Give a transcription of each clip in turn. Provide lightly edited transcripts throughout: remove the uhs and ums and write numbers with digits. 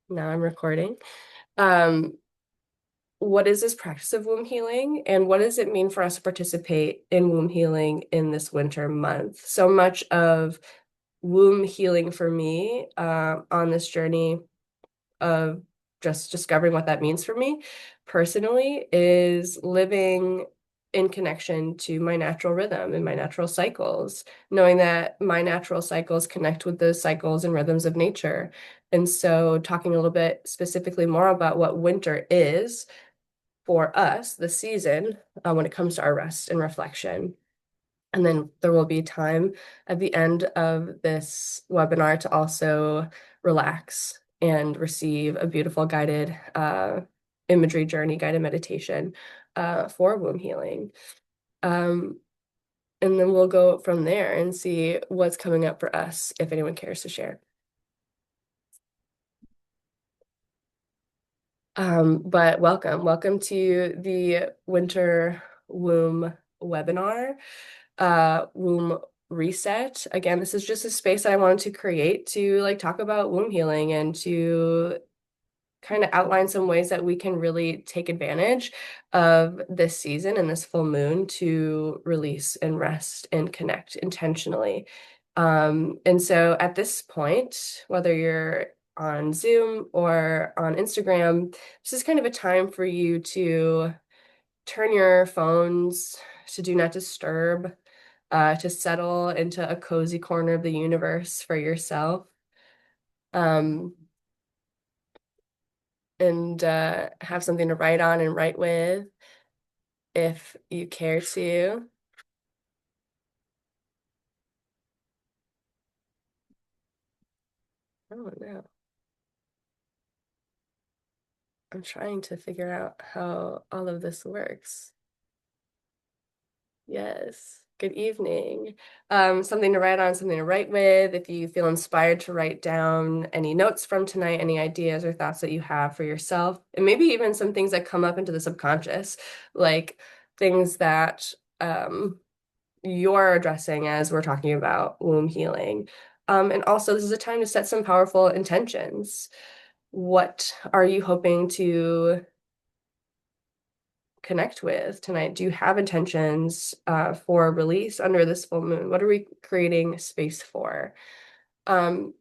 Now I'm recording. Um, what is this practice of womb healing, and what does it mean for us to participate in womb healing in this winter month? So much of womb healing for me, on this journey of just discovering what that means for me personally is living in connection to my natural rhythm and my natural cycles, knowing that my natural cycles connect with those cycles and rhythms of nature. And so, talking a little bit specifically more about what winter is for us, the season, when it comes to our rest and reflection. And then there will be time at the end of this webinar to also relax and receive a beautiful guided imagery journey, guided meditation for womb healing. Um, and then we'll go from there and see what's coming up for us if anyone cares to share. But welcome to the Winter Womb webinar, Womb Reset. Again, this is just a space that I wanted to create to like talk about womb healing and to kind of outline some ways that we can really take advantage of this season and this full moon to release and rest and connect intentionally. And so at this point, whether you're on Zoom or on Instagram, this is kind of a time for you to turn your phones to do not disturb, to settle into a cozy corner of the universe for yourself. Um, and have something to write on and write with if you care to. Oh no, I'm trying to figure out how all of this works. Yes. Good evening. Something to write on, something to write with. If you feel inspired to write down any notes from tonight, any ideas or thoughts that you have for yourself, and maybe even some things that come up into the subconscious, like things that you're addressing as we're talking about womb healing. And also, this is a time to set some powerful intentions. What are you hoping to connect with tonight? Do you have intentions for release under this full moon? What are we creating space for? Um,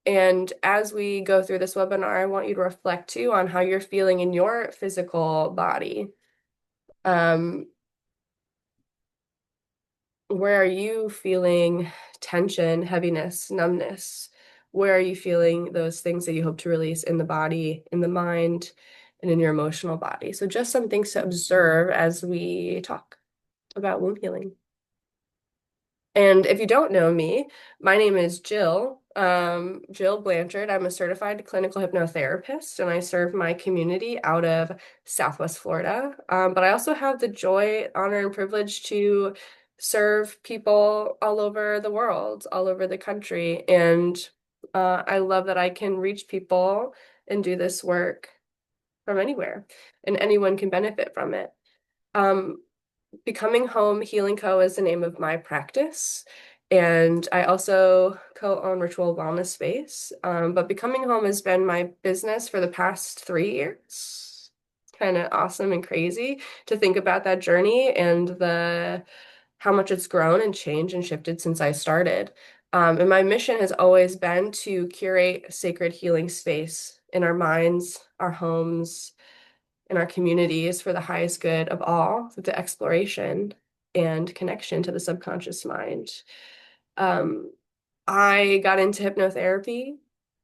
and as we go through this webinar, I want you to reflect too on how you're feeling in your physical body. Um, where are you feeling tension, heaviness, numbness? Where are you feeling those things that you hope to release in the body, in the mind, and in your emotional body? So just some things to observe as we talk about womb healing. And if you don't know me, my name is Jill, Jill Blanchard. I'm a certified clinical hypnotherapist, and I serve my community out of Southwest Florida. But I also have the joy, honor, and privilege to serve people all over the world, all over the country. And I love that I can reach people and do this work from anywhere, and anyone can benefit from it. Um, Becoming Home Healing Co. is the name of my practice. And I also co-own Ritual Wellness Space. But Becoming Home has been my business for the past 3 years. Kind of awesome and crazy to think about that journey and the how much it's grown and changed and shifted since I started. And my mission has always been to curate a sacred healing space in our minds, our homes, in our communities for the highest good of all, the exploration and connection to the subconscious mind. Um, I got into hypnotherapy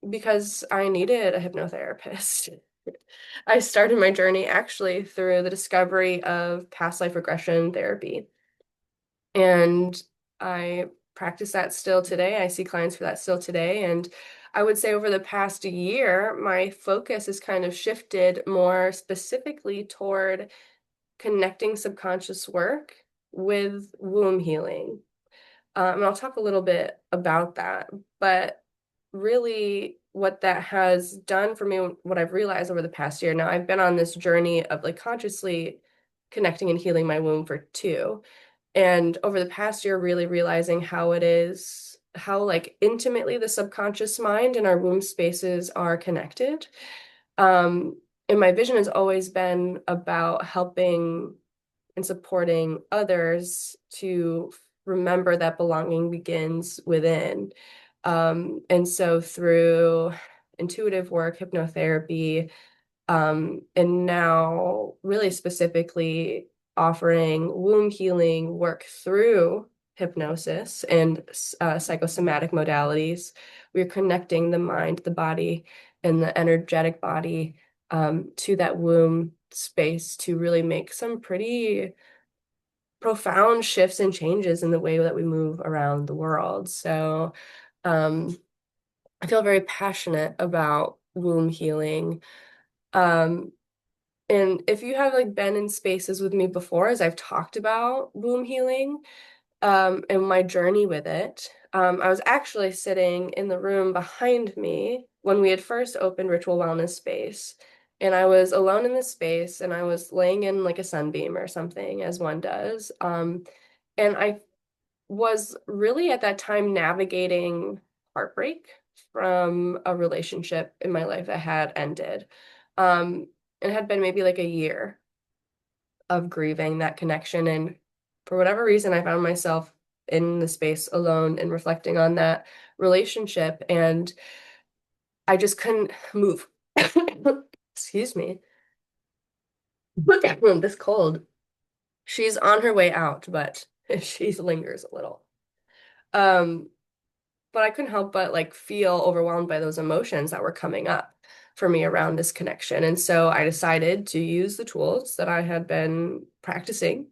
because I needed a hypnotherapist. I started my journey actually through the discovery of past life regression therapy. And I practice that still today. I see clients for that still today. And I would say over the past year, my focus has kind of shifted more specifically toward connecting subconscious work with womb healing. And I'll talk a little bit about that. But really, what that has done for me, what I've realized over the past year, now I've been on this journey of like consciously connecting and healing my womb for 2. And over the past year, really realizing how it is how like intimately the subconscious mind and our womb spaces are connected. Um, and my vision has always been about helping and supporting others to remember that belonging begins within. And so through intuitive work, hypnotherapy, and now really specifically offering womb healing work through hypnosis and psychosomatic modalities, we're connecting the mind, the body, and the energetic body to that womb space to really make some pretty profound shifts and changes in the way that we move around the world. So, um, I feel very passionate about womb healing. Um, and if you have like been in spaces with me before, as I've talked about womb healing, and my journey with it, I was actually sitting in the room behind me when we had first opened Ritual Wellness Space. And I was alone in this space and I was laying in like a sunbeam or something, as one does. And I was really at that time navigating heartbreak from a relationship in my life that had ended. It had been maybe like a year of grieving that connection. And for whatever reason, I found myself in the space alone and reflecting on that relationship. And I just couldn't move. Excuse me. This cold. She's on her way out, but she lingers a little. Um, but I couldn't help but like feel overwhelmed by those emotions that were coming up for me around this connection. And so I decided to use the tools that I had been practicing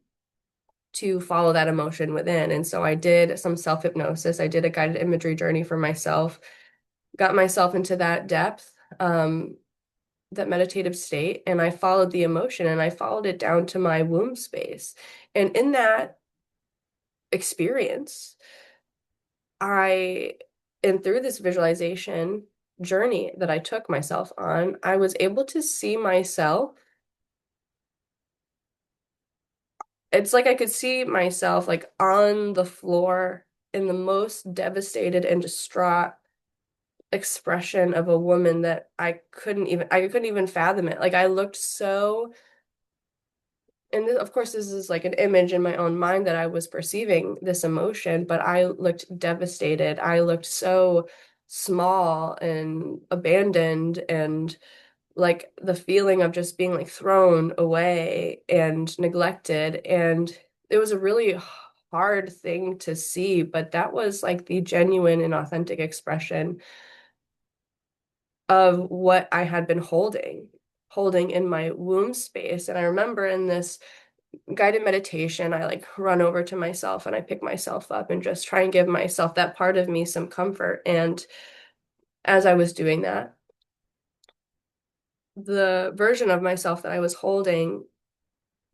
to follow that emotion within. And so I did some self-hypnosis. I did a guided imagery journey for myself, got myself into that depth, that meditative state, and I followed the emotion and I followed it down to my womb space. And in that experience, I, and through this visualization journey that I took myself on, I was able to see myself. It's like I could see myself like on the floor in the most devastated and distraught expression of a woman that I couldn't even fathom it. Like I looked so, and of course this is like an image in my own mind that I was perceiving this emotion, but I looked devastated. I looked so small and abandoned and like the feeling of just being like thrown away and neglected. And it was a really hard thing to see, but that was like the genuine and authentic expression of what I had been holding in my womb space. And I remember in this guided meditation, I like run over to myself and I pick myself up and just try and give myself that part of me some comfort. And as I was doing that, the version of myself that I was holding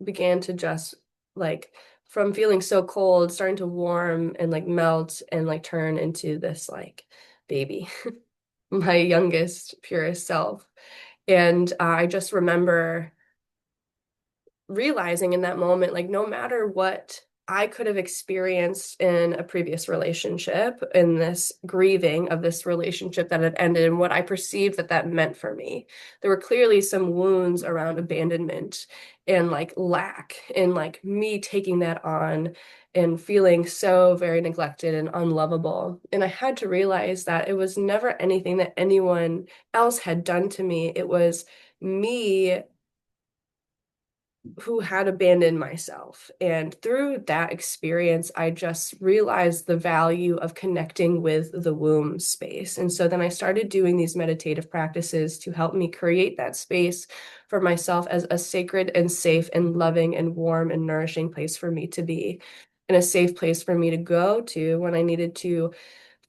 began to just like from feeling so cold, starting to warm and like melt and like turn into this like baby, my youngest, purest self. And I just remember realizing in that moment, like, no matter what I could have experienced in a previous relationship, in this grieving of this relationship that had ended, and what I perceived that that meant for me, there were clearly some wounds around abandonment and like lack, and like me taking that on and feeling so very neglected and unlovable. And I had to realize that it was never anything that anyone else had done to me. It was me who had abandoned myself. And through that experience, I just realized the value of connecting with the womb space. And so then I started doing these meditative practices to help me create that space for myself as a sacred and safe and loving and warm and nourishing place for me to be, and a safe place for me to go to when I needed to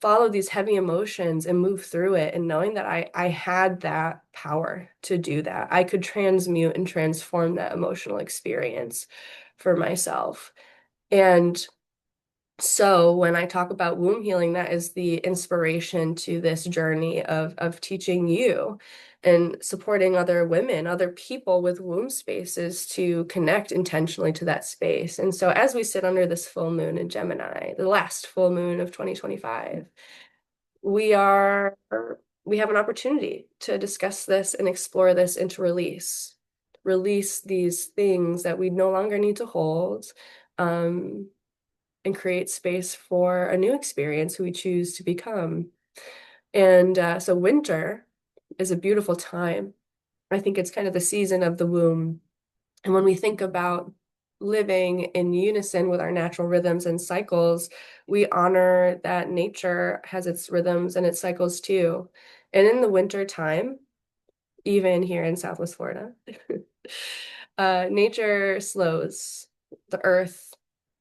follow these heavy emotions and move through it, and knowing that I had that power to do that. I could transmute and transform that emotional experience for myself. And so when I talk about womb healing, that is the inspiration to this journey of teaching you and supporting other women, other people with womb spaces to connect intentionally to that space. And so as we sit under this full moon in Gemini, the last full moon of 2025, we are we have an opportunity to discuss this and explore this and to release these things that we no longer need to hold, um, and create space for a new experience who we choose to become. And so winter is a beautiful time. I think it's kind of the season of the womb. And when we think about living in unison with our natural rhythms and cycles, we honor that nature has its rhythms and its cycles too. And in the winter time, even here in Southwest Florida, nature slows, the earth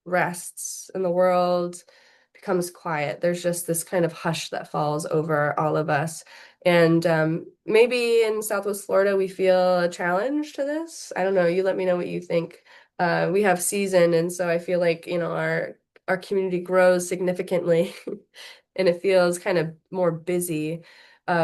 rests, and the world becomes quiet. There's just this kind of hush that falls over all of us. And maybe in Southwest Florida, we feel a challenge to this. I don't know. You let me know what you think. We have season, and so I feel like, our community grows significantly and it feels kind of more busy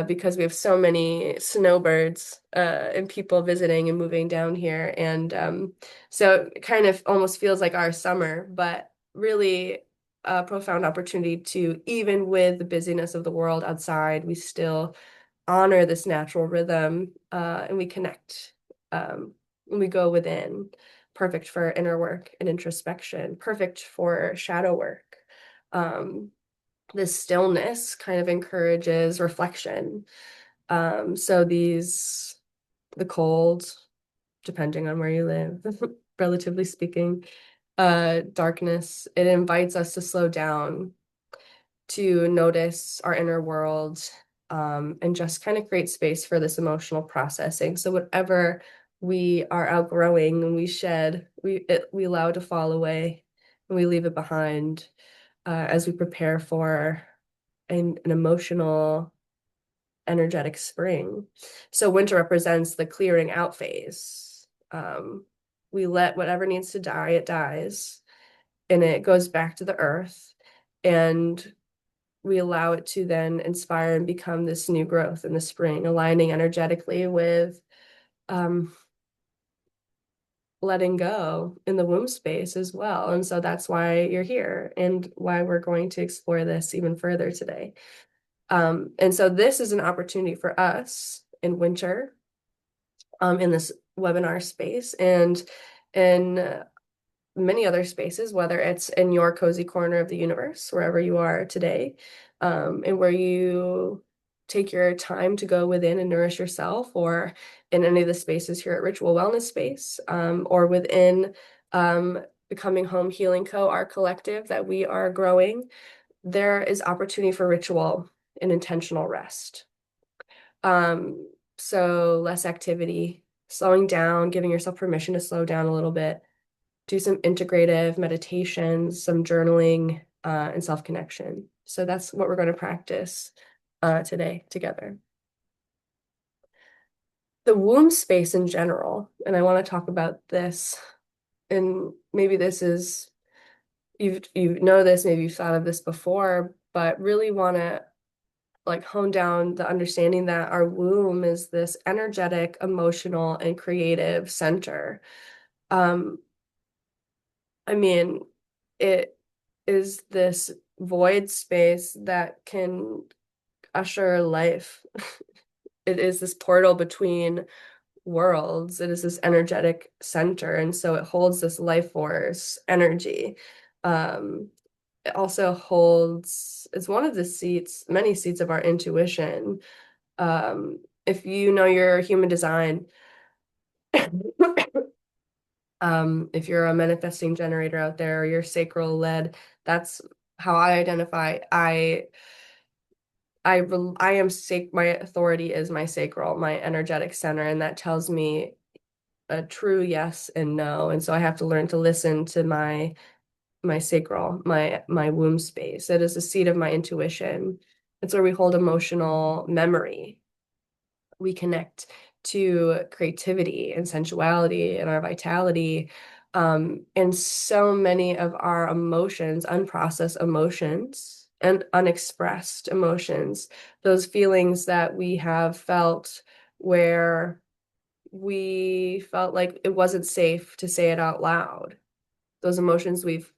because we have so many snowbirds and people visiting and moving down here. And so it kind of almost feels like our summer, but really a profound opportunity to, even with the busyness of the world outside, we still honor this natural rhythm and we connect and we go within. Perfect for inner work and introspection, perfect for shadow work. This stillness kind of encourages reflection. So the cold, depending on where you live, relatively speaking, darkness, it invites us to slow down, to notice our inner world, and just kind of create space for this emotional processing. So whatever we are outgrowing and we shed, we allow to fall away and we leave it behind as we prepare for an emotional, energetic spring. So winter represents the clearing out phase. We let whatever needs to die, it dies, and it goes back to the earth. And we allow it to then inspire and become this new growth in the spring, aligning energetically with um, letting go in the womb space as well. And so that's why you're here and why we're going to explore this even further today. And so this is an opportunity for us in winter, in this webinar space and in many other spaces, whether it's in your cozy corner of the universe, wherever you are today, and where you take your time to go within and nourish yourself, or in any of the spaces here at Ritual Wellness Space, or within Becoming Home Healing Co., our collective that we are growing, there is opportunity for ritual and intentional rest. So less activity, slowing down, giving yourself permission to slow down a little bit, do some integrative meditations, some journaling, and self-connection. So that's what we're going to practice today together. The womb space in general, and I want to talk about this, and maybe this is, you know this, maybe you've thought of this before, but really want to like hone down the understanding that our womb is this energetic, emotional, and creative center. Um, I mean, it is this void space that can usher life. It is this portal between worlds. It is this energetic center. And so it holds this life force energy. It also holds, it's one of the seats, many seats of our intuition. If you know your human design, if you're a manifesting generator out there or you're sacral led, that's how I identify. I am my authority is my sacral, my energetic center, and that tells me a true yes and no. And so I have to learn to listen to my sacral, my womb space. It is the seat of my intuition. It's where we hold emotional memory. We connect to creativity and sensuality and our vitality. And so many of our emotions, unprocessed emotions and unexpressed emotions, those feelings that we have felt where we felt like it wasn't safe to say it out loud. Those emotions we've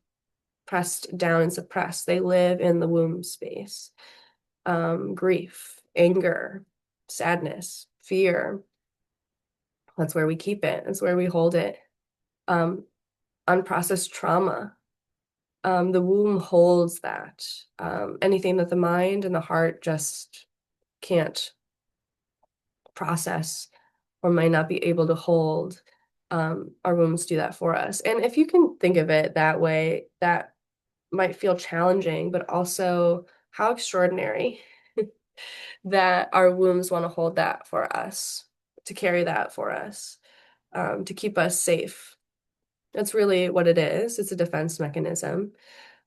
pressed down and suppressed, they live in the womb space. Grief, anger, sadness, fear. That's where we keep it. That's where we hold it. Um, Unprocessed trauma. The womb holds that. Anything that the mind and the heart just can't process or might not be able to hold, our wombs do that for us. And if you can think of it that way, that might feel challenging, but also how extraordinary that our wombs want to hold that for us, to carry that for us, to keep us safe. That's really what it is. It's a defense mechanism.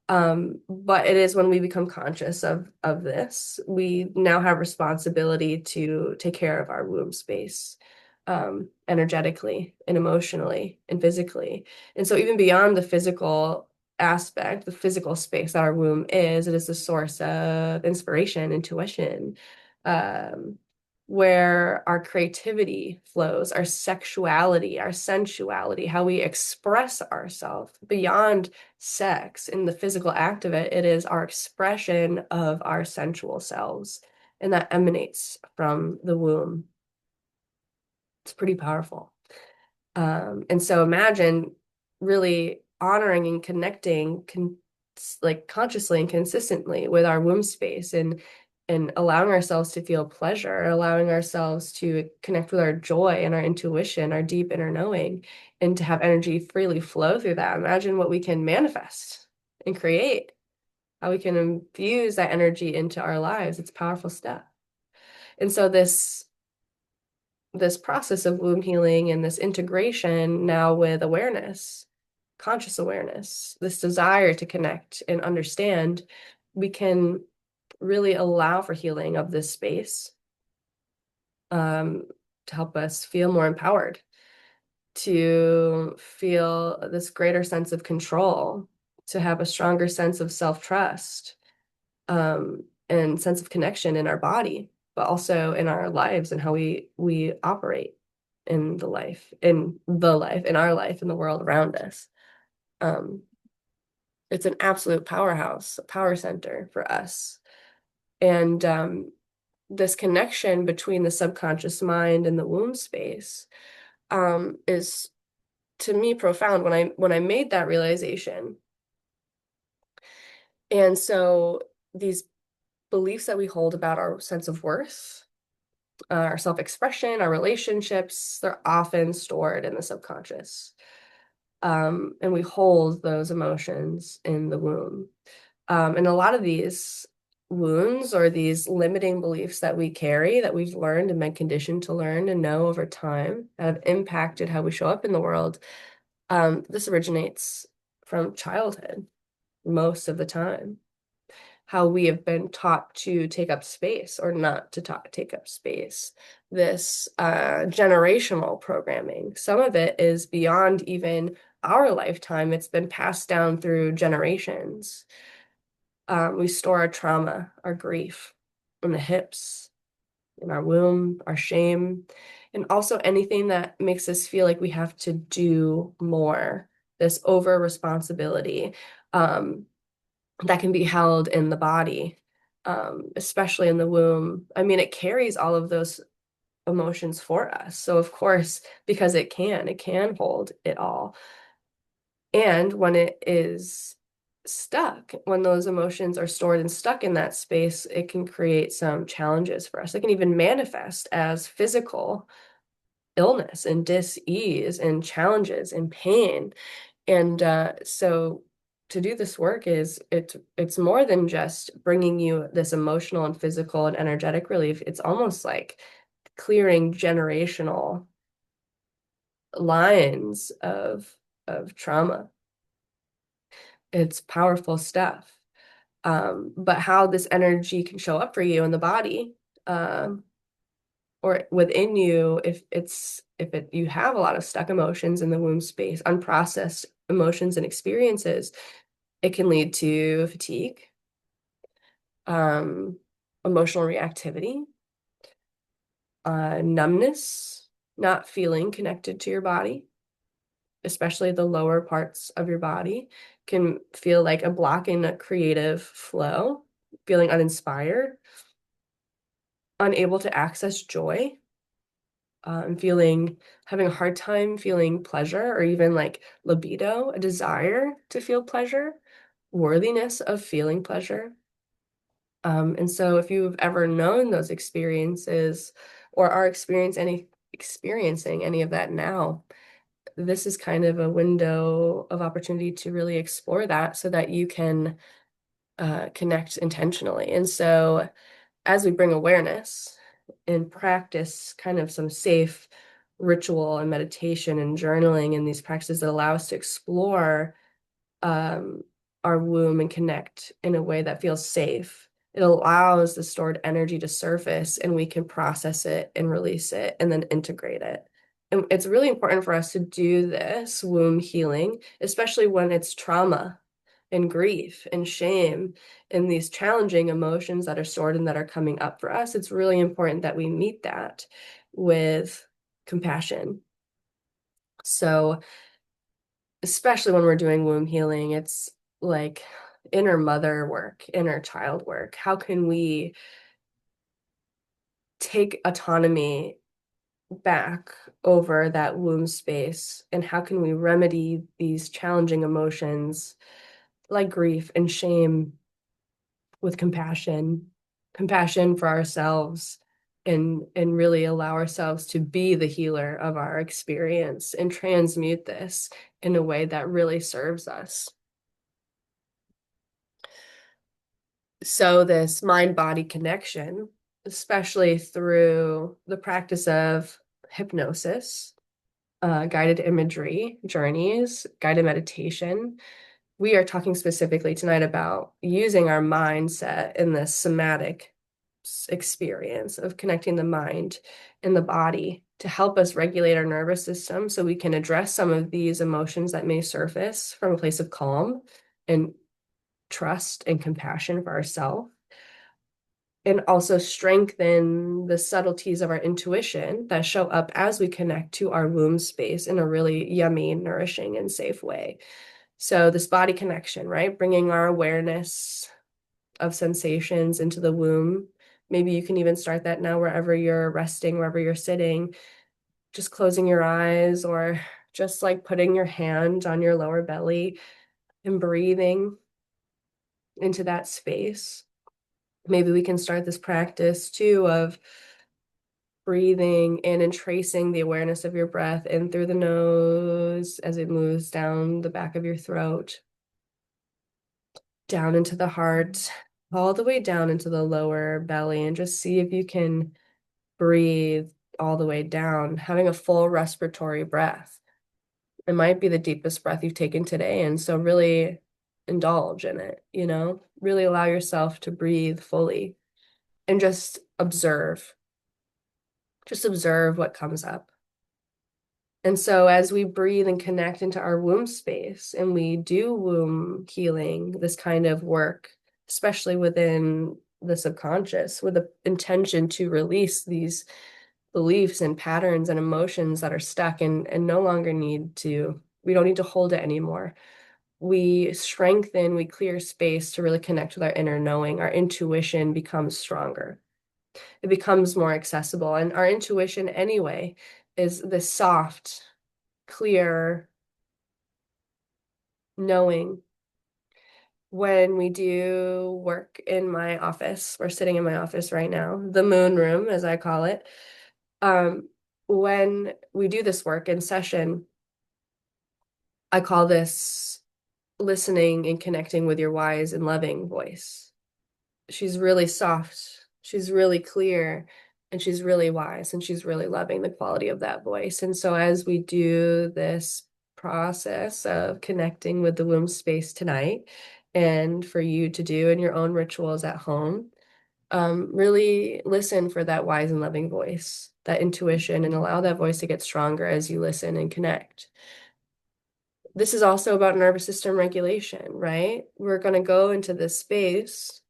But it is when we become conscious of this, we now have responsibility to take care of our womb space, energetically and emotionally and physically. And so even beyond the physical aspect, the physical space that our womb is, it is the source of inspiration, intuition, um, where our creativity flows, our sexuality, our sensuality, how we express ourselves beyond sex in the physical act of it. It is our expression of our sensual selves, and that emanates from the womb. It's pretty powerful. And so imagine really honoring and connecting like consciously and consistently with our womb space, and allowing ourselves to feel pleasure, allowing ourselves to connect with our joy and our intuition, our deep inner knowing, and to have energy freely flow through that. Imagine what we can manifest and create, how we can infuse that energy into our lives. It's powerful stuff. And so this process of womb healing and this integration now with awareness, conscious awareness, this desire to connect and understand, we can really allow for healing of this space, um, to help us feel more empowered, to feel this greater sense of control, to have a stronger sense of self-trust, and sense of connection in our body, but also in our lives and how we operate in our life, in the world around us. Um, it's an absolute powerhouse, a power center for us. And this connection between the subconscious mind and the womb space, is to me profound when I made that realization. And so these beliefs that we hold about our sense of worth, our self-expression, our relationships, they're often stored in the subconscious. And we hold those emotions in the womb. And a lot of these wounds or these limiting beliefs that we carry, that we've learned and been conditioned to learn and know over time, that have impacted how we show up in the world, this originates from childhood most of the time. How we have been taught to take up space or not to take up space. This generational programming, some of it is beyond even our lifetime. It's been passed down through generations. We store our trauma, our grief in the hips, in our womb, our shame, and also anything that makes us feel like we have to do more, this over responsibility. That can be held in the body, especially in the womb. I mean, it carries all of those emotions for us. So of course, because it can hold it all. And when it is stuck, when those emotions are stored and stuck in that space, it can create some challenges for us. It can even manifest as physical illness and dis-ease and challenges and pain. And so to do this work it's more than just bringing you this emotional and physical and energetic relief. It's almost like clearing generational lines of trauma. It's powerful stuff. But how this energy can show up for you in the body, um, or within you, if you have a lot of stuck emotions in the womb space, unprocessed emotions and experiences, it can lead to fatigue, um, emotional reactivity, numbness, not feeling connected to your body, especially the lower parts of your body, can feel like a block in a creative flow, feeling uninspired, unable to access joy, feeling having a hard time feeling pleasure or even like libido, a desire to feel pleasure, worthiness of feeling pleasure. And so if you've ever known those experiences or are experiencing any of that now, this is kind of a window of opportunity to really explore that so that you can connect intentionally. And so as we bring awareness and practice kind of some safe ritual and meditation and journaling and these practices that allow us to explore um, our womb and connect in a way that feels safe. It allows the stored energy to surface and we can process it and release it and then integrate it. And it's really important for us to do this womb healing, especially when it's trauma and grief and shame and these challenging emotions that are stored and that are coming up for us. It's really important that we meet that with compassion. So, especially when we're doing womb healing, it's like inner mother work, inner child work. How can we take autonomy back over that womb space? And how can we remedy these challenging emotions like grief and shame with compassion, compassion for ourselves, and really allow ourselves to be the healer of our experience and transmute this in a way that really serves us. So this mind-body connection, especially through the practice of hypnosis, guided imagery, journeys, guided meditation, we are talking specifically tonight about using our mindset in this somatic experience of connecting the mind and the body to help us regulate our nervous system so we can address some of these emotions that may surface from a place of calm and trust and compassion for ourselves, and also strengthen the subtleties of our intuition that show up as we connect to our womb space in a really yummy, nourishing, and safe way. So this body connection, right? Bringing our awareness of sensations into the womb. Maybe you can even start that now wherever you're resting, wherever you're sitting, just closing your eyes or just like putting your hand on your lower belly and breathing into that space. Maybe we can start this practice too of breathing in and tracing the awareness of your breath in through the nose as it moves down the back of your throat, down into the heart, all the way down into the lower belly, and just see if you can breathe all the way down, having a full respiratory breath. It might be the deepest breath you've taken today, and so really indulge in it, really allow yourself to breathe fully and just observe what comes up. And so as we breathe and connect into our womb space and we do womb healing, this kind of work, especially within the subconscious, with the intention to release these beliefs and patterns and emotions that are stuck and no longer we don't need to hold it anymore. We strengthen, we clear space to really connect with our inner knowing. Our intuition becomes stronger. It becomes more accessible. And our intuition, anyway, is this soft, clear knowing. When we do work in my office, we're sitting in my office right now, the moon room, as I call it. When we do this work in session, I call this listening and connecting with your wise and loving voice. She's really soft, she's really clear, and she's really wise, and she's really loving the quality of that voice. And so as we do this process of connecting with the womb space tonight, and for you to do in your own rituals at home, really listen for that wise and loving voice, that intuition, and allow that voice to get stronger as you listen and connect. This is also about nervous system regulation, right? We're going to go into this space,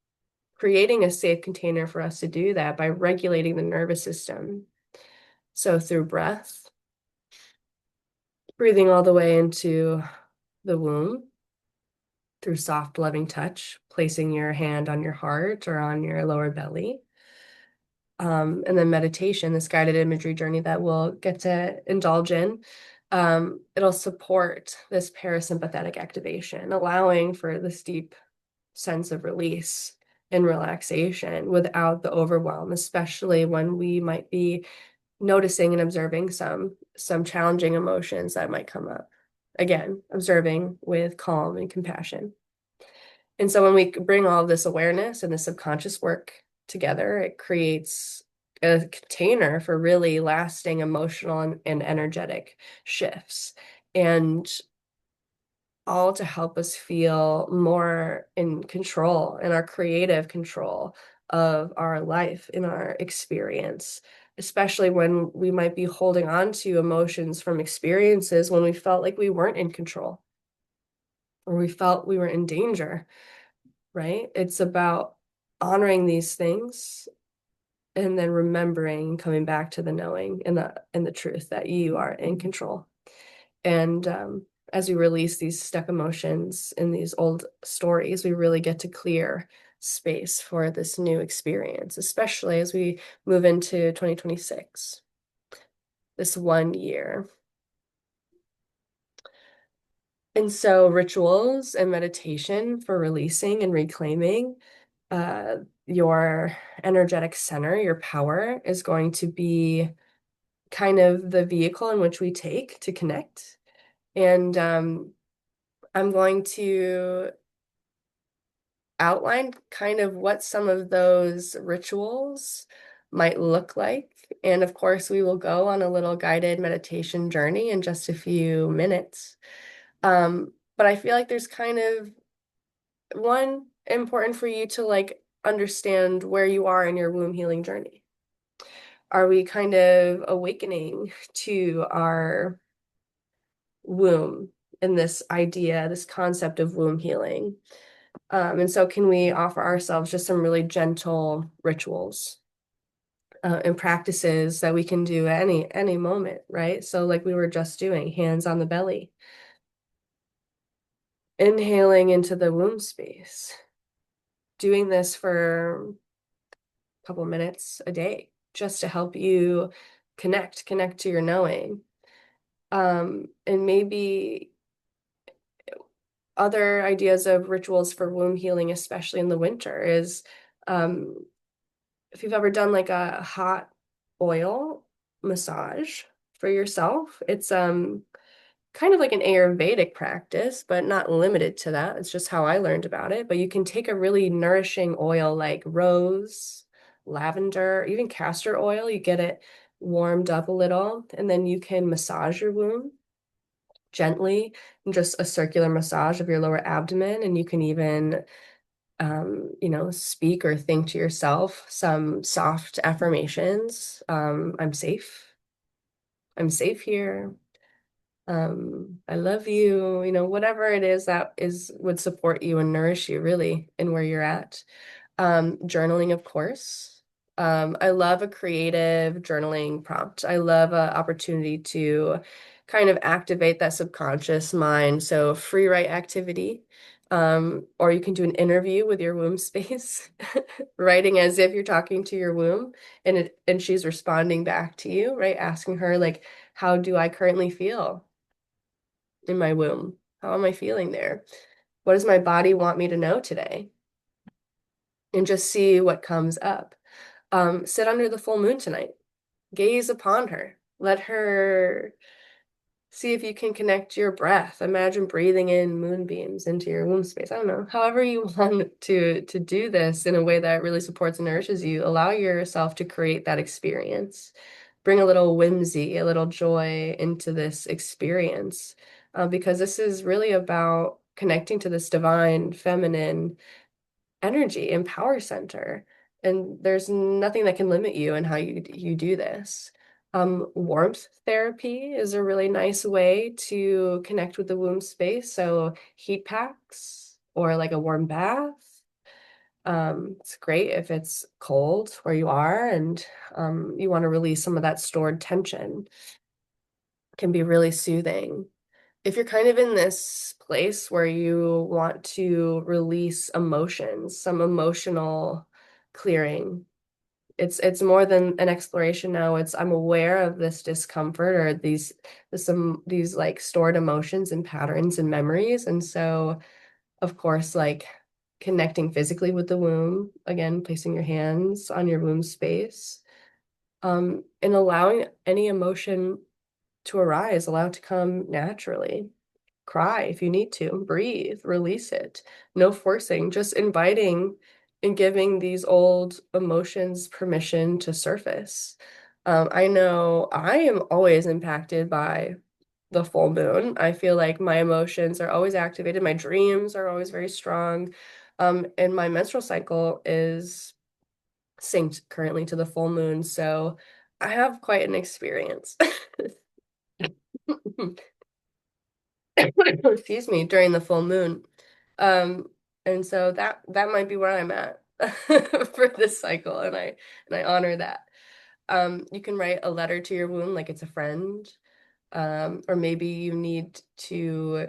creating a safe container for us to do that by regulating the nervous system So through breath, breathing all the way into the womb, through soft, loving touch, placing your hand on your heart or on your lower belly. And then meditation, this guided imagery journey that we'll get to indulge in, it'll support this parasympathetic activation, allowing for this deep sense of release and relaxation without the overwhelm, especially when we might be noticing and observing some challenging emotions that might come up. Again, observing with calm and compassion. And so when we bring all of this awareness and the subconscious work together, it creates a container for really lasting emotional and energetic shifts. And all to help us feel more in control, in our creative control of our life, in our experience, especially when we might be holding on to emotions from experiences when we felt like we weren't in control or we felt we were in danger, right? It's about honoring these things and then remembering, coming back to the knowing and the truth that you are in control. And as we release these stuck emotions in these old stories, we really get to clear space for this new experience, especially as we move into 2026, this 1 year. And so rituals and meditation for releasing and reclaiming your energetic center, your power, is going to be kind of the vehicle in which we take to connect. And I'm going to outline kind of what some of those rituals might look like. And of course, we will go on a little guided meditation journey in just a few minutes. But I feel like there's kind of one important for you to like understand where you are in your womb healing journey. Are we kind of awakening to our womb and this idea, this concept of womb healing? And so can we offer ourselves just some really gentle rituals and practices that we can do at any moment, right? So like we were just doing, hands on the belly, inhaling into the womb space, doing this for a couple minutes a day just to help you connect to your knowing. And maybe other ideas of rituals for womb healing, especially in the winter, is if you've ever done like a hot oil massage for yourself, it's kind of like an Ayurvedic practice, but not limited to that. It's just how I learned about it. But you can take a really nourishing oil like rose, lavender, even castor oil, you get it warmed up a little, and then you can massage your womb gently, and just a circular massage of your lower abdomen. And you can even speak or think to yourself some soft affirmations. I'm safe. I'm safe here. I love you, whatever it is that would support you and nourish you really in where you're at. Journaling, of course. I love a creative journaling prompt. I love an opportunity to kind of activate that subconscious mind. So free write activity. Or you can do an interview with your womb space, writing as if you're talking to your womb and she's responding back to you, right? Asking her like, how do I currently feel in my womb? How am I feeling there? What does my body want me to know today? And just see what comes up. Sit under the full moon tonight. Gaze upon her. Let her see if you can connect your breath. Imagine breathing in moonbeams into your womb space. I don't know. However you want to do this in a way that really supports and nourishes you, allow yourself to create that experience. Bring a little whimsy, a little joy into this experience, because this is really about connecting to this divine feminine energy and power center. And there's nothing that can limit you in how you do this. Warmth therapy is a really nice way to connect with the womb space. So heat packs or like a warm bath. It's great if it's cold where you are and you want to release some of that stored tension. It can be really soothing. If you're kind of in this place where you want to release emotions, some emotional clearing, it's more than an exploration now. It's I'm aware of this discomfort or these like stored emotions and patterns and memories. And so, of course, like connecting physically with the womb, again, placing your hands on your womb space, and allowing any emotion to arise, allow it to come naturally. Cry if you need to, breathe, release it. No forcing, just inviting and giving these old emotions permission to surface. I know I am always impacted by the full moon. I feel like my emotions are always activated. My dreams are always very strong. And my menstrual cycle is synced currently to the full moon. So I have quite an experience. Excuse me, during the full moon. Um, and so that might be where I'm at for this cycle, and I honor that. You can write a letter to your womb like it's a friend, or maybe you need to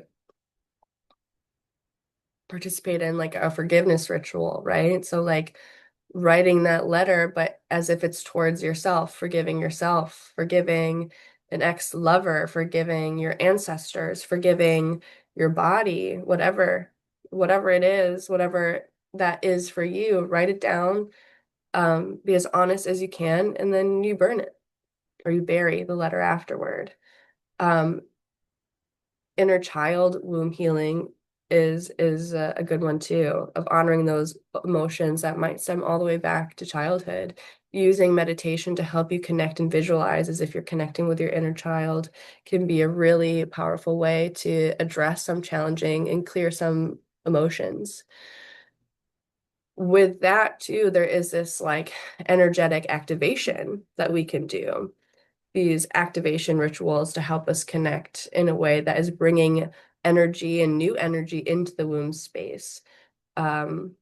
participate in like a forgiveness ritual, right? So like writing that letter, but as if it's towards yourself, forgiving an ex-lover, forgiving your ancestors, forgiving your body, whatever it is, whatever that is for you, write it down, be as honest as you can, and then you burn it or you bury the letter afterward. Um, Inner child womb healing is a good one too, of honoring those emotions that might stem all the way back to childhood. Using meditation to help you connect and visualize as if you're connecting with your inner child can be a really powerful way to address some challenging and clear some emotions. With that too, there is this like energetic activation that we can do, these activation rituals to help us connect in a way that is bringing energy and new energy into the womb space. Um,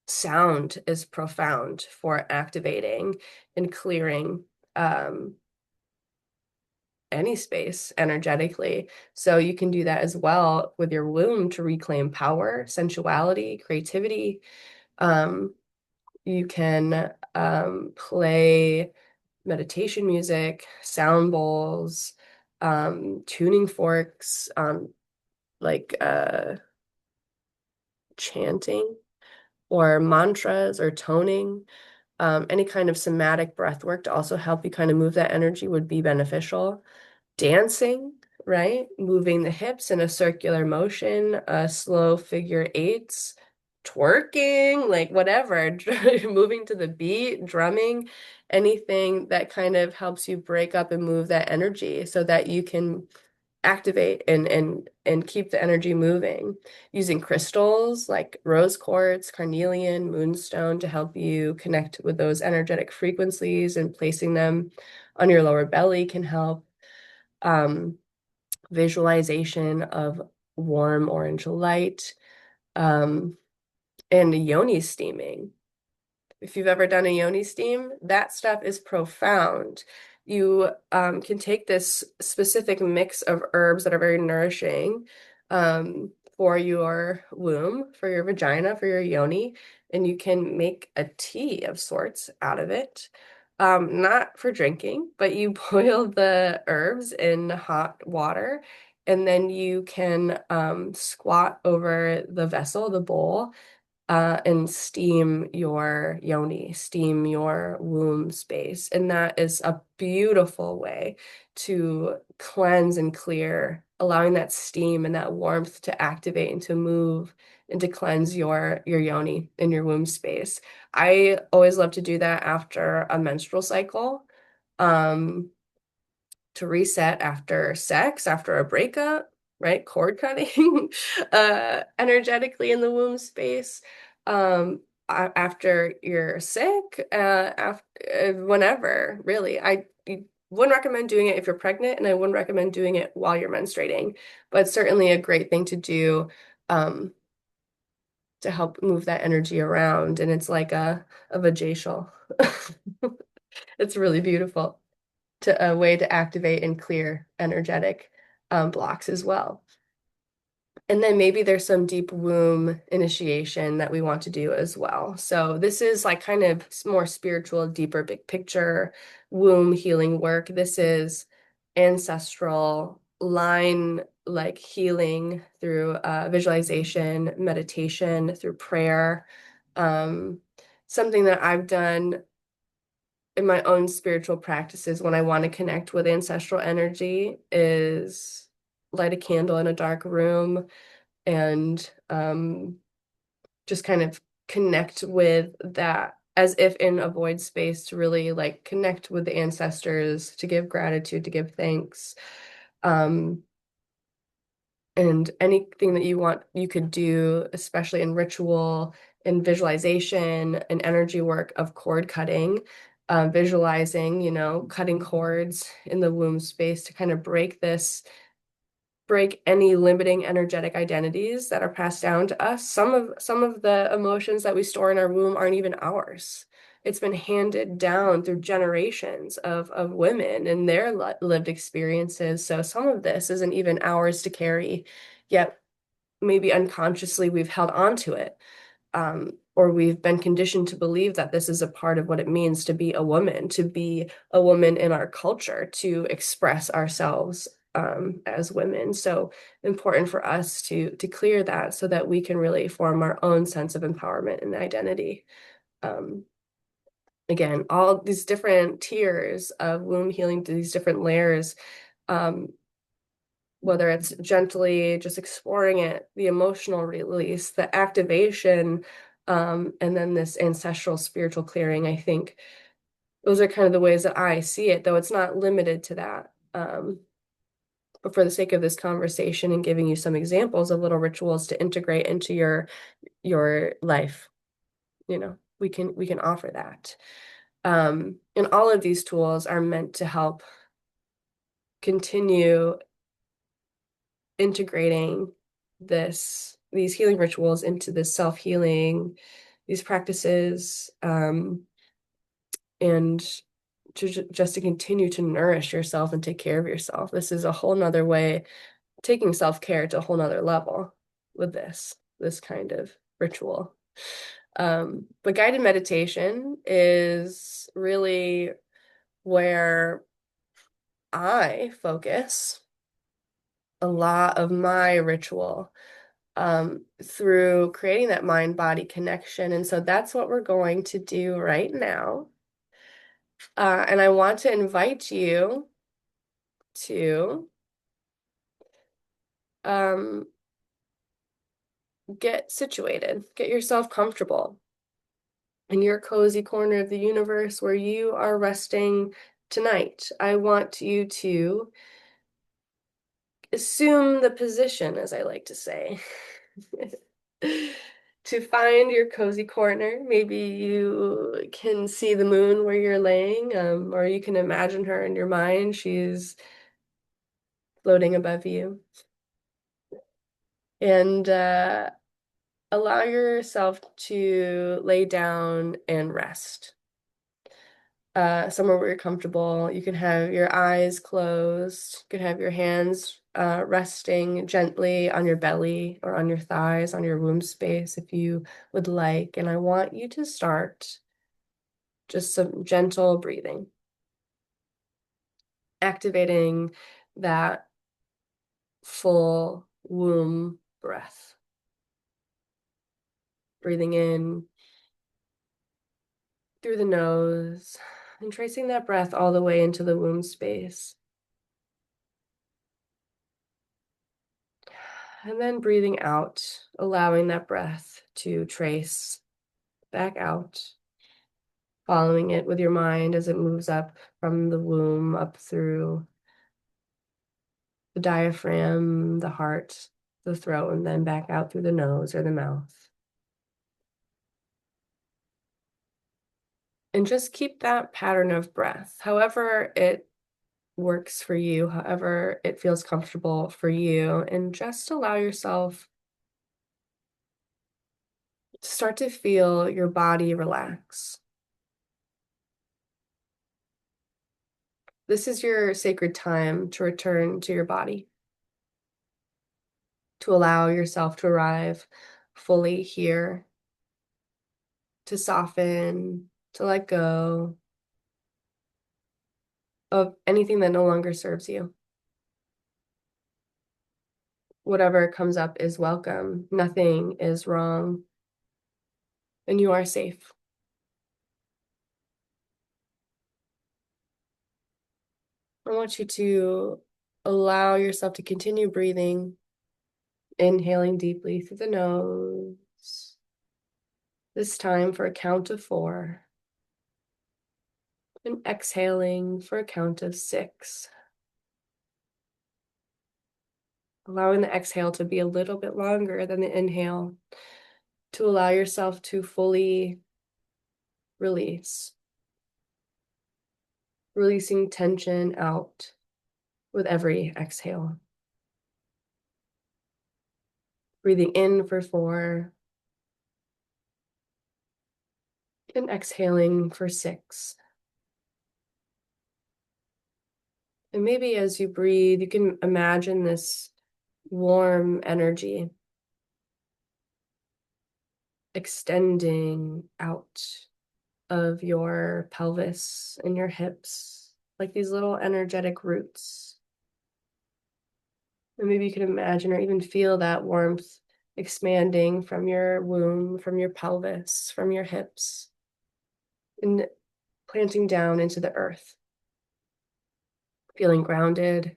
Sound is profound for activating and clearing any space energetically. So you can do that as well with your womb to reclaim power, sensuality, creativity. Um, you can play meditation music, sound bowls, tuning forks, like chanting or mantras or toning. Any kind of somatic breath work to also help you kind of move that energy would be beneficial. Dancing, right? Moving the hips in a circular motion, slow figure eights, twerking, like whatever, moving to the beat, drumming, anything that kind of helps you break up and move that energy so that you can activate and keep the energy moving. Using crystals like rose quartz, carnelian, moonstone to help you connect with those energetic frequencies, and placing them on your lower belly can help. Um, Visualization of warm orange light, um, and yoni steaming. If you've ever done a yoni steam, that stuff is profound. You can take this specific mix of herbs that are very nourishing for your womb, for your vagina, for your yoni, and you can make a tea of sorts out of it. Not for drinking, but you boil the herbs in hot water, and then you can squat over the vessel, the bowl, and steam your yoni, steam your womb space. And that is a beautiful way to cleanse and clear, allowing that steam and that warmth to activate and to move and to cleanse your yoni in your womb space. I always love to do that after a menstrual cycle. Um, to reset after sex, after a breakup, right? Cord cutting, energetically in the womb space. After you're sick, after whenever, really. I wouldn't recommend doing it if you're pregnant, and I wouldn't recommend doing it while you're menstruating, but certainly a great thing to do. Um, to help move that energy around. And it's like a vajacial. It's really beautiful to a way to activate and clear energetic blocks as well. And then maybe there's some deep womb initiation that we want to do as well. So this is like kind of more spiritual, deeper, big picture womb healing work. This is ancestral line like healing through visualization, meditation, through prayer. Um, Something that I've done in my own spiritual practices when I want to connect with ancestral energy is light a candle in a dark room and just kind of connect with that as if in a void space to really like connect with the ancestors, to give gratitude, to give thanks. Um, and anything that you want, you could do, especially in ritual and visualization and energy work of cord cutting, visualizing, cutting cords in the womb space to kind of break any limiting energetic identities that are passed down to us. Some of the emotions that we store in our womb aren't even ours. It's been handed down through generations of women and their lived experiences. So some of this isn't even ours to carry, yet maybe unconsciously we've held on to it. Or we've been conditioned to believe that this is a part of what it means to be a woman in our culture, to express ourselves as women. So important for us to clear that so that we can really form our own sense of empowerment and identity. Um, Again, all these different tiers of womb healing, these different layers, um, whether it's gently just exploring it, the emotional release, the activation, and then this ancestral spiritual clearing, I think those are kind of the ways that I see it, though it's not limited to that. But for the sake of this conversation and giving you some examples of little rituals to integrate into your life, we can offer that. And all of these tools are meant to help continue integrating these healing rituals into this self-healing, these practices, and just to continue to nourish yourself and take care of yourself. This is a whole nother way, taking self-care to a whole nother level with this kind of ritual. But guided meditation is really where I focus a lot of my ritual through creating that mind-body connection. And so that's what we're going to do right now. And I want to invite you to um, get situated, get yourself comfortable in your cozy corner of the universe where you are resting tonight. I want you to assume the position, as I like to say. To find your cozy corner. Maybe you can see the moon where you're laying, or you can imagine her in your mind. She's floating above you. And allow yourself to lay down and rest. Somewhere where you're comfortable. You can have your eyes closed. You can have your hands resting gently on your belly or on your thighs, on your womb space if you would like. And I want you to start just some gentle breathing, activating that full womb breath. Breathing in through the nose and tracing that breath all the way into the womb space. And then breathing out, allowing that breath to trace back out, following it with your mind as it moves up from the womb, up through the diaphragm, the heart, the throat, and then back out through the nose or the mouth. And just keep that pattern of breath, however it works for you, however it feels comfortable for you, and just allow yourself Start to feel your body relax. This is your sacred time to return to your body, to allow yourself to arrive fully here, to soften, to let go of anything that no longer serves you. Whatever comes up is welcome. Nothing is wrong, and you are safe. I want you to allow yourself to continue breathing, inhaling deeply through the nose. This time for a count of 4. And exhaling for a count of 6. Allowing the exhale to be a little bit longer than the inhale to allow yourself to fully release. Releasing tension out with every exhale. Breathing in for 4. And exhaling for 6. And maybe as you breathe, you can imagine this warm energy extending out of your pelvis and your hips, like these little energetic roots. And maybe you can imagine or even feel that warmth expanding from your womb, from your pelvis, from your hips, and planting down into the earth, feeling grounded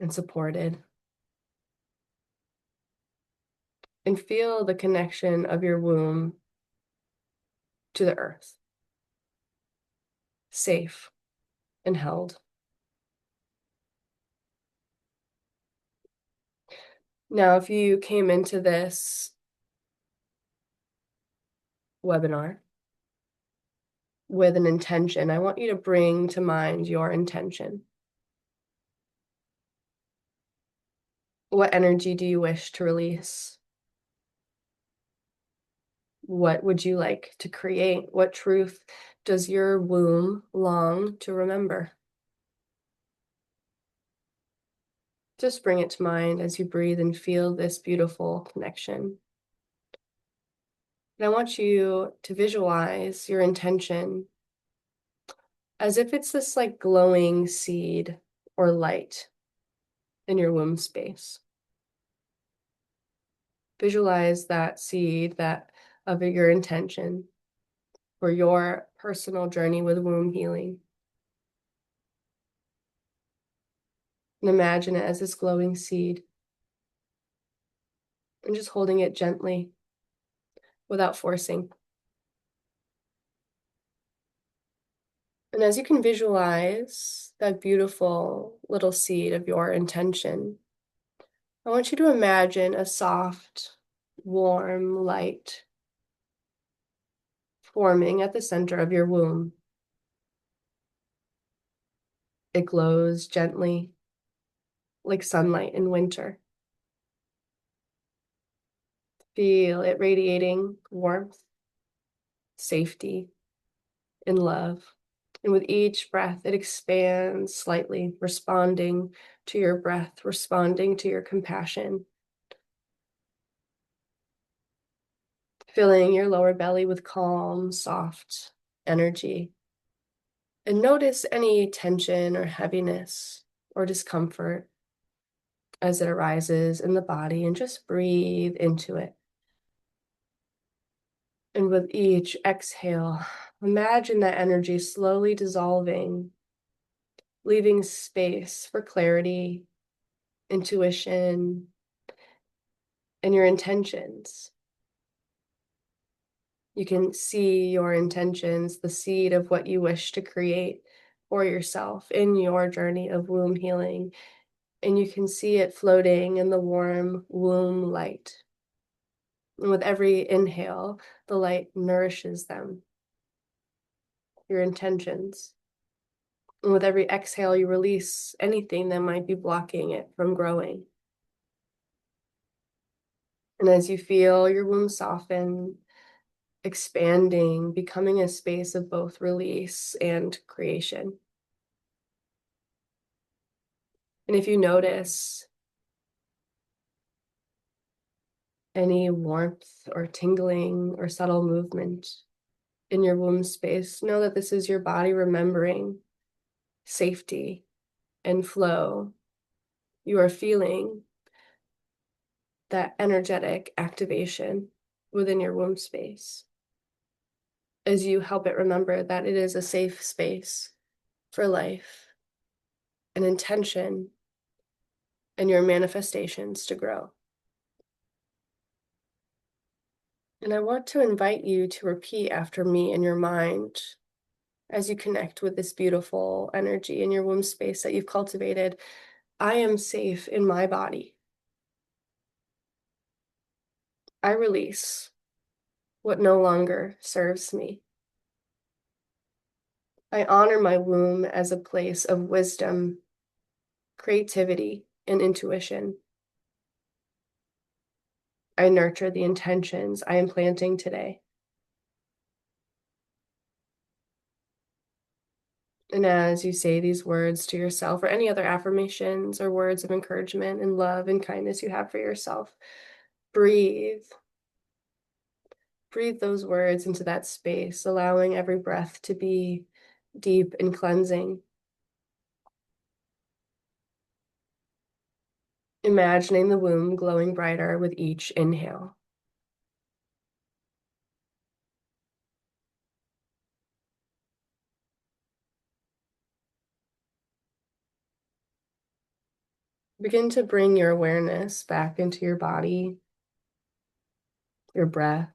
and supported. And feel the connection of your womb to the earth, safe and held. Now, if you came into this webinar with an intention, I want you to bring to mind your intention. What energy do you wish to release? What would you like to create? What truth does your womb long to remember? Just bring it to mind as you breathe and feel this beautiful connection. And I want you to visualize your intention as if it's this like glowing seed or light in your womb space. Visualize that seed that of your intention for your personal journey with womb healing. And imagine it as this glowing seed and just holding it gently without forcing. And as you can visualize that beautiful little seed of your intention, I want you to imagine a soft, warm light forming at the center of your womb. It glows gently, like sunlight in winter. Feel it radiating warmth, safety, and love. And with each breath, it expands slightly, responding to your breath, responding to your compassion. Filling your lower belly with calm, soft energy. And notice any tension or heaviness or discomfort as it arises in the body, and just breathe into it. And with each exhale, imagine that energy slowly dissolving, leaving space for clarity, intuition, and your intentions. You can see your intentions, the seed of what you wish to create for yourself in your journey of womb healing. And you can see it floating in the warm womb light. And with every inhale, the light nourishes them, your intentions. And with every exhale, you release anything that might be blocking it from growing. And as you feel your womb soften, expanding, becoming a space of both release and creation. And if you notice any warmth or tingling or subtle movement in your womb space, know that this is your body remembering safety and flow. You are feeling that energetic activation within your womb space as you help it remember that it is a safe space for life and intention and your manifestations to grow. And I want to invite you to repeat after me in your mind as you connect with this beautiful energy in your womb space that you've cultivated. I am safe in my body. I release what no longer serves me. I honor my womb as a place of wisdom, creativity, and intuition. I nurture the intentions I am planting today. And as you say these words to yourself or any other affirmations or words of encouragement and love and kindness you have for yourself, breathe. Breathe those words into that space, allowing every breath to be deep and cleansing. Imagining the womb glowing brighter with each inhale. Begin to bring your awareness back into your body, your breath,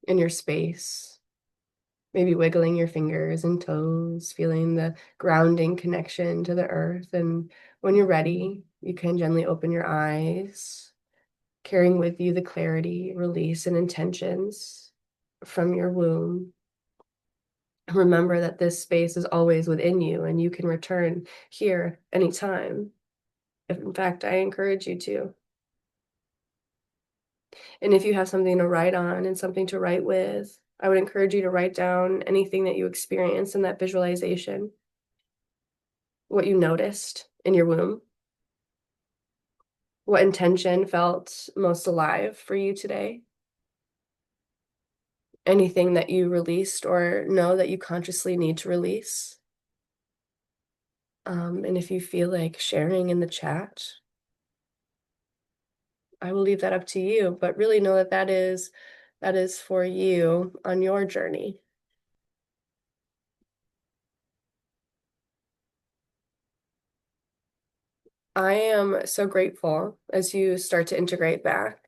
and your space. Maybe wiggling your fingers and toes, feeling the grounding connection to the earth. And when you're ready, you can gently open your eyes, carrying with you the clarity, release, and intentions from your womb. Remember that this space is always within you and you can return here anytime. In fact, I encourage you to. And if you have something to write on and something to write with, I would encourage you to write down anything that you experienced in that visualization, what you noticed in your womb, what intention felt most alive for you today, anything that you released or know that you consciously need to release. And if you feel like sharing in the chat, I will leave that up to you, but really know that that is for you on your journey. I am so grateful as you start to integrate back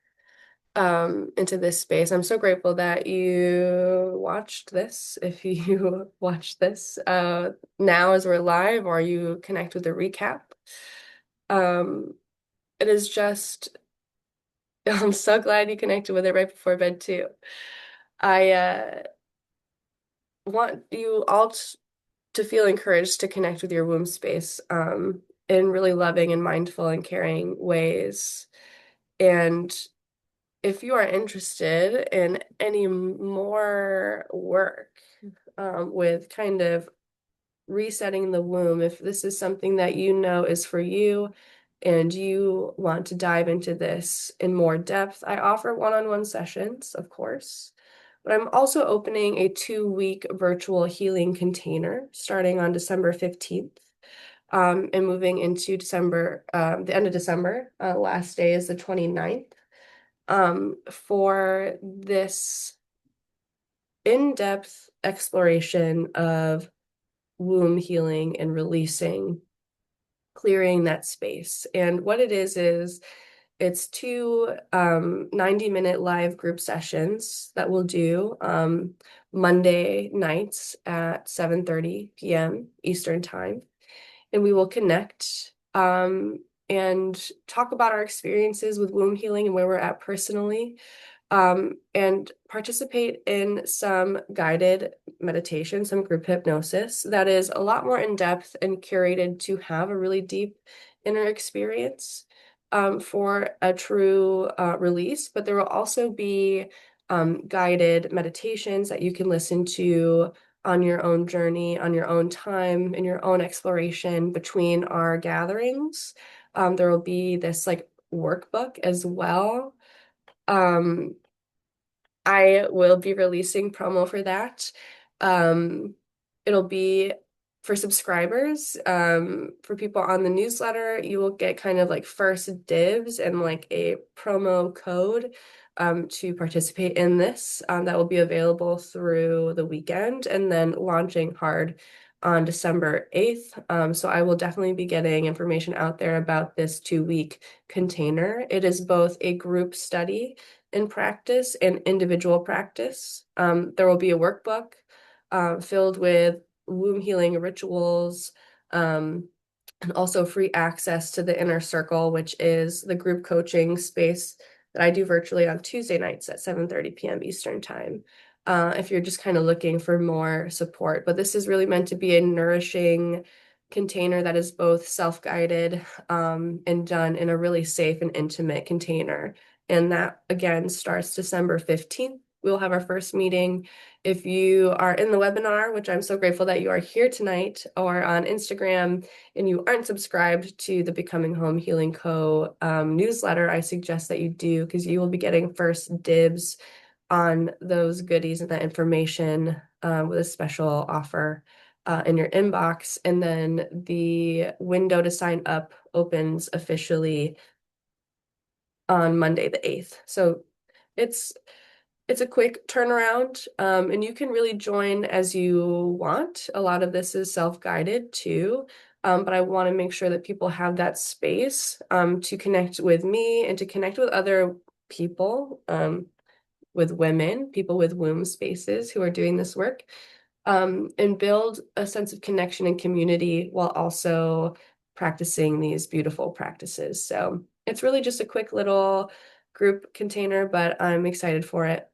into this space. I'm so grateful that you watched this. If you watched this now as we're live, or you connect with the recap, um, it is just, I'm so glad you connected with it right before bed too. I want you all to feel encouraged to connect with your womb space in really loving and mindful and caring ways. And if you are interested in any more work with kind of resetting the womb, if this is something that you know is for you and you want to dive into this in more depth, I offer one-on-one sessions, of course, but I'm also opening a 2-week virtual healing container starting on December 15th. And moving into December, the end of December, last day is the 29th, for this in-depth exploration of womb healing and releasing, clearing that space. And what it is it's two 90-minute live group sessions that we'll do Monday nights at 7:30 p.m. Eastern Time. And we will connect and talk about our experiences with womb healing and where we're at personally, and participate in some guided meditation, some group hypnosis that is a lot more in depth and curated to have a really deep inner experience. for a true release, but there will also be guided meditations that you can listen to on your own journey, on your own time, in your own exploration between our gatherings. There will be this like workbook as well. Um, I will be releasing promo for that. Um, it'll be for subscribers. For people on the newsletter, you will get kind of like first dibs and like a promo code to participate in this. That will be available through the weekend and then launching hard on December 8th. So I will definitely be getting information out there about this 2-week container. It is both a group study in practice and individual practice. There will be a workbook filled with womb healing rituals, and also free access to the inner circle, which is the group coaching space that I do virtually on Tuesday nights at 7:30 p.m. Eastern time. If you're just kind of looking for more support, but this is really meant to be a nourishing container that is both self-guided and done in a really safe and intimate container. And that again starts December 15th. We'll have our first meeting. If you are in the webinar, which I'm so grateful that you are here tonight, or on Instagram, and you aren't subscribed to the Becoming Home Healing Co. Newsletter, I suggest that you do, because you will be getting first dibs on those goodies and that information with a special offer in your inbox. And then the window to sign up opens officially on Monday the 8th. So it's a quick turnaround, and you can really join as you want. A lot of this is self-guided too, but I want to make sure that people have that space to connect with me and to connect with other people, with women, people with womb spaces who are doing this work, and build a sense of connection and community while also practicing these beautiful practices. So it's really just a quick little group container, but I'm excited for it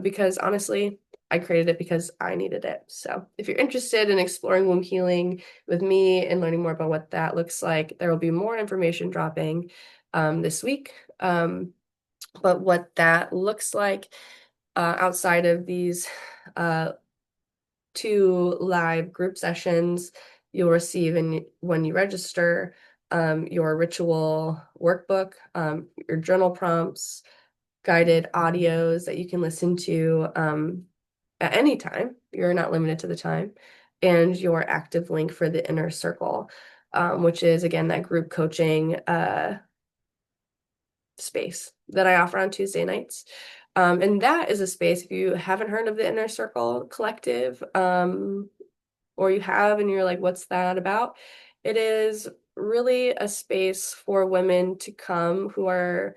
because honestly, I created it because I needed it. So if you're interested in exploring womb healing with me and learning more about what that looks like, there will be more information dropping this week. But what that looks like outside of these uh, 2 live group sessions, you'll receive when you register your ritual workbook, your journal prompts, guided audios that you can listen to at any time. You're not limited to the time, and your active link for the inner circle, which is again that group coaching space that I offer on Tuesday nights. And that is a space, if you haven't heard of the Inner Circle Collective, or you have and you're like, what's that about? It is really a space for women to come who are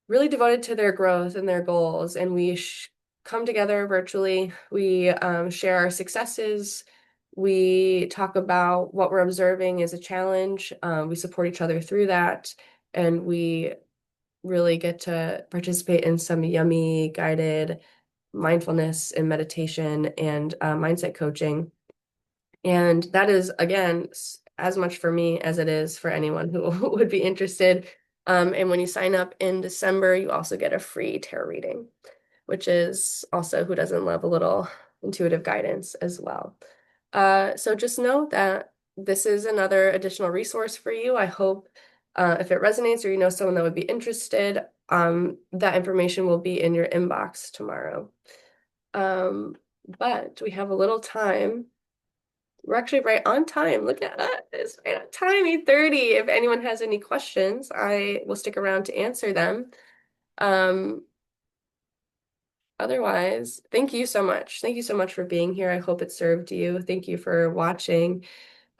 really devoted to their growth and their goals. And we come together virtually. We share our successes. We talk about what we're observing as a challenge. We support each other through that. And we really get to participate in some yummy guided mindfulness and meditation and mindset coaching. And that is, again, as much for me as it is for anyone who would be interested. And when you sign up in December, you also get a free tarot reading, which is also who doesn't love a little intuitive guidance as well. So just know that this is another additional resource for you. I hope if it resonates or you know someone that would be interested, that information will be in your inbox tomorrow. But we have a little time. We're actually right on time. Look at that. It's right on time, 8:30. If anyone has any questions, I will stick around to answer them. Um, Otherwise, thank you so much. Thank you so much for being here. I hope it served you. Thank you for watching.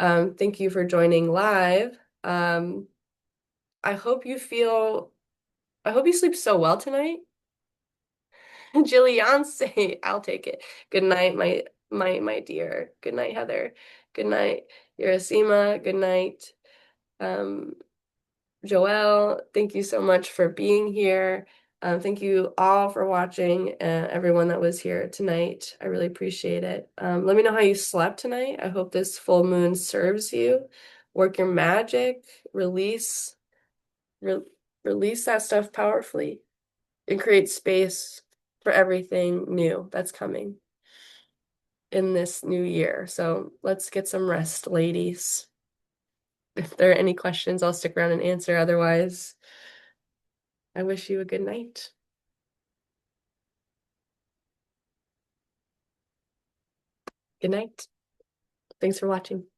Thank you for joining live. Um, I hope you sleep so well tonight. Jillian, I'll take it. Good night, my dear. Good night, Heather. Good night, Yerasima. Good night, um, Joelle. Thank you so much for being here. Thank you all for watching, everyone that was here tonight. I really appreciate it. Let me know how you slept tonight. I hope this full moon serves you. Work your magic, release Re release that stuff powerfully and create space for everything new that's coming in this new year. So let's get some rest, ladies. If there are any questions, I'll stick around and answer. Otherwise, I wish you a good night. Good night. Thanks for watching.